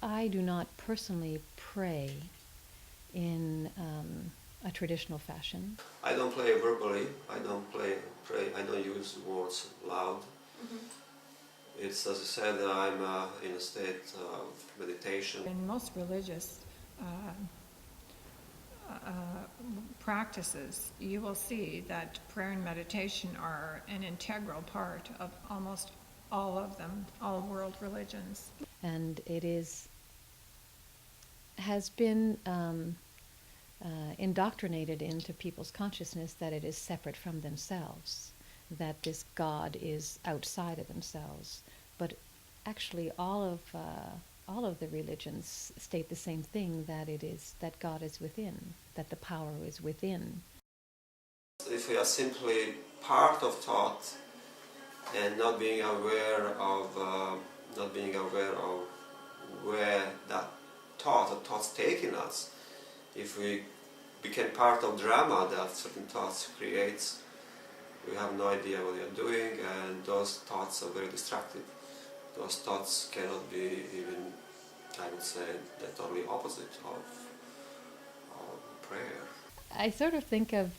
I do not personally pray in a traditional fashion. I don't play verbally, I don't pray, I don't use words loud. It's, as I said, I'm in a state of meditation. In most religious practices, you will see that prayer and meditation are an integral part of almost all of them, all world religions. And it has been indoctrinated into people's consciousness that it is separate from themselves, that this God is outside of themselves. But actually, all of the religions state the same thing: that God is within, that the power is within. If we are simply part of thought and not being aware of where that thought or thoughts taking us, if we become part of drama that certain thoughts creates, we have no idea what we are doing, and those thoughts are very destructive. Those thoughts cannot be even, I would say, the totally opposite of prayer. I sort of think of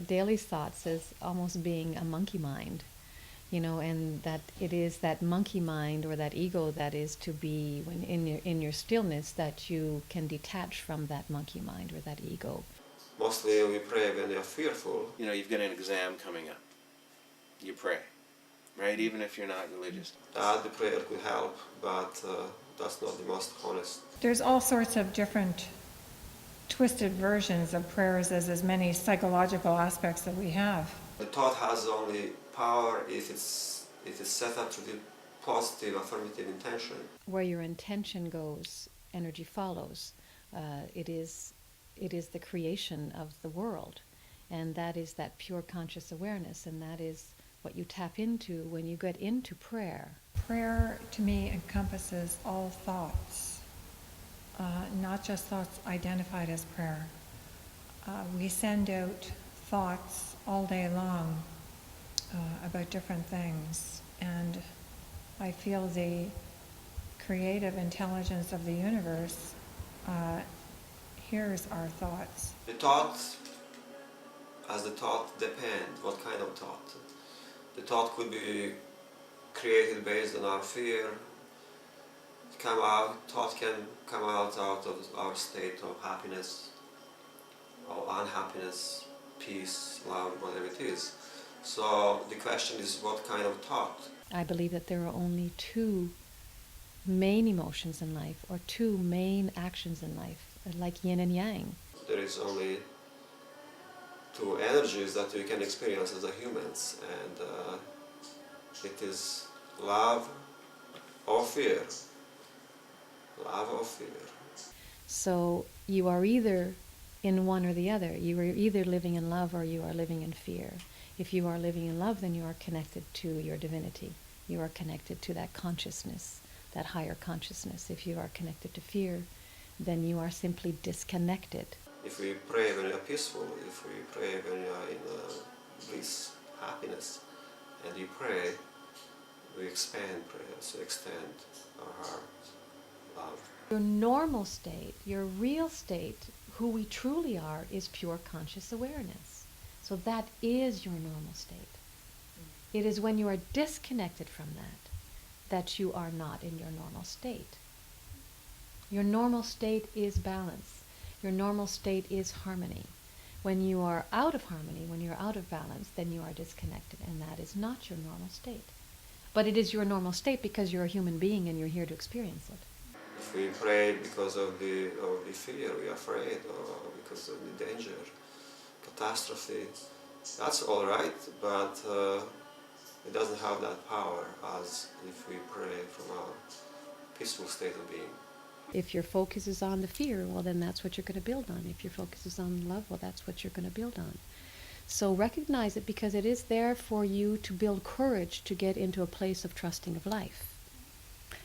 daily thoughts as almost being a monkey mind, and that it is that monkey mind or that ego that is to be, when in your stillness, that you can detach from that monkey mind or that ego. Mostly we pray when we are fearful. You've got an exam coming up. You pray, right? Even if you're not religious. That the prayer could help, but that's not the most honest. There's all sorts of different twisted versions of prayers, as many psychological aspects that we have. The thought has only power if it's set up to the positive, affirmative intention. Where your intention goes, energy follows. It is the creation of the world, and that is that pure conscious awareness, and that is what you tap into when you get into prayer. Prayer, to me, encompasses all thoughts, not just thoughts identified as prayer. We send out thoughts all day long about different things, and I feel the creative intelligence of the universe hears our thoughts. The thought, as the thought depends, what kind of thought. The thought could be created based on our fear. Thought can come out of our state of happiness or unhappiness, peace, love, whatever it is. So the question is, what kind of thought? I believe that there are only two main emotions in life, or two main actions in life, like yin and yang. There is only two energies that we can experience as a humans, and it is love or fear. Love or fear. So you are either in one or the other. You are either living in love or you are living in fear. If you are living in love, then you are connected to your divinity. You are connected to that consciousness, that higher consciousness. If you are connected to fear, then you are simply disconnected. If we pray when we are peaceful, if we pray when we are in bliss, happiness, and we pray, we expand prayers, we extend our heart, love. Your normal state, your real state, who we truly are, is pure conscious awareness. So that is your normal state. It is when you are disconnected from that you are not in your normal state. Your normal state is balance. Your normal state is harmony. When you are out of harmony, when you're out of balance, then you are disconnected, and that is not your normal state. But it is your normal state because you're a human being and you're here to experience it. If we pray because of the fear, we are afraid, or because of the danger, catastrophe, that's all right, but it doesn't have that power as if we pray from a peaceful state of being. If your focus is on the fear, well, then that's what you're going to build on. If your focus is on love, well, that's what you're going to build on. So recognize it, because it is there for you to build courage to get into a place of trusting of life.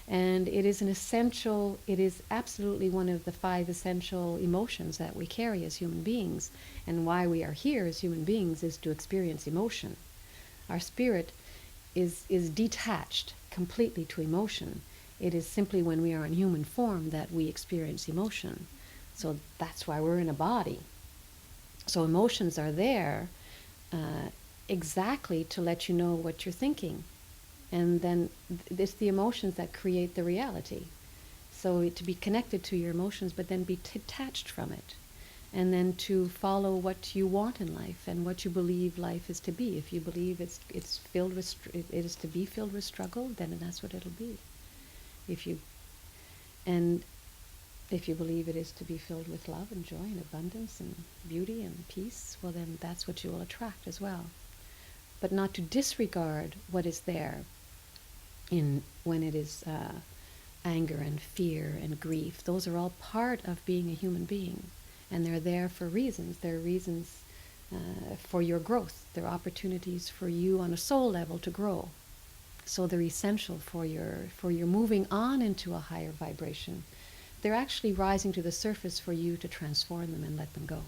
And it is it is absolutely one of the 5 essential emotions that we carry as human beings. And why we are here as human beings is to experience emotion. Our spirit is detached completely to emotion. It is simply when we are in human form that we experience emotion. So that's why we're in a body. So emotions are there exactly to let you know what you're thinking. And then it's the emotions that create the reality. So to be connected to your emotions, but then be detached from it. And then to follow what you want in life and what you believe life is to be. If you believe it's filled with it is to be filled with struggle, then that's what it'll be. If you believe it is to be filled with love and joy and abundance and beauty and peace, well then that's what you will attract as well. But not to disregard what is there when it is anger and fear and grief. Those are all part of being a human being. And they're there for reasons. They're reasons for your growth. They're opportunities for you on a soul level to grow. So they're essential for your moving on into a higher vibration. They're actually rising to the surface for you to transform them and let them go.